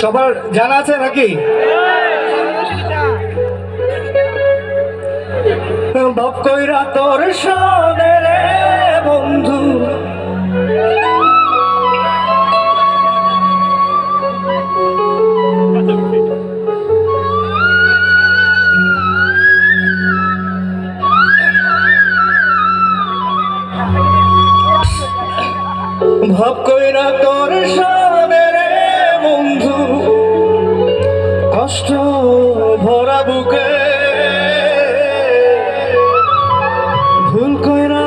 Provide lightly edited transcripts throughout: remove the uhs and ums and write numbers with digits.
সবার জানা আছে নাকি? বাপ কইরা তোর সনে রে বন্ধু, ভাব কইরা তোর সনে রে বন্ধু, কষ্ট ভরা বুকে ভুল কইরা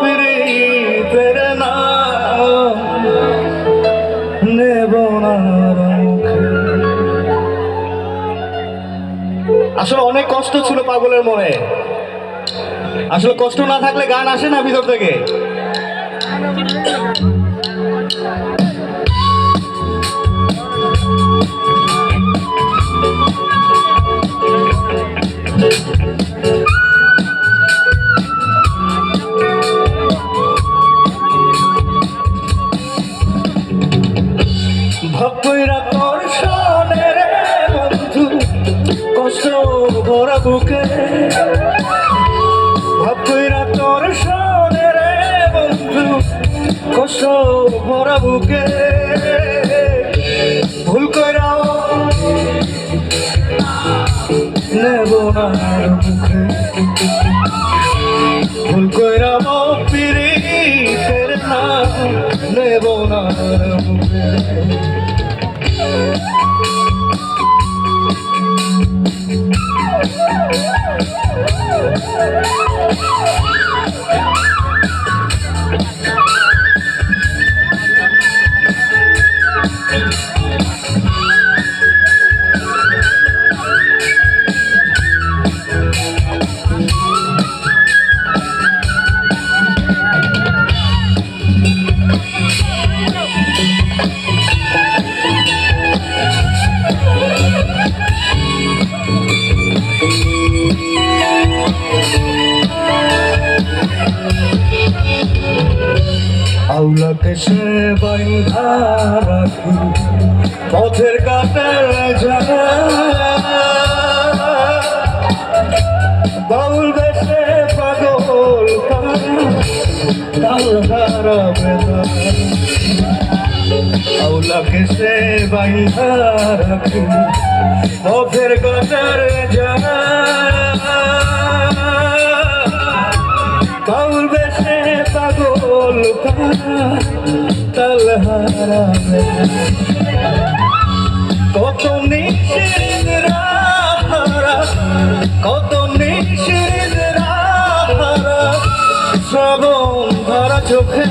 পিরিতের নাম নেব না মুখে। আসলে অনেক কষ্ট ছিল পাগলের মনে। আসলে কষ্ট না থাকলে গান আসে না ভিতর থেকে। ভাব কইরা তোর সনে রে বন্ধু, কষ্ট ভরা বুকে ভাব কইরা তোর সনে রে বন্ধু, কষ্ট ভরা বুকে ভুল কইরাও নেব না মুখে, ভুল কইরাও পিরিতের নাম নেব না মুখে। আউলাকে সে বাইন্ধা রাখি পথের কাটার জানা, বাউল বেশে পাগল তাল হারা বেদা। আউলাকে সে বাইন্ধা রাখি পথের কাটার জানা, বাউল বেশে পাগল তাল হারা বেদা। কত নিশির হারা, কত নিশির হারা, শ্রাবণ ধরা চোখে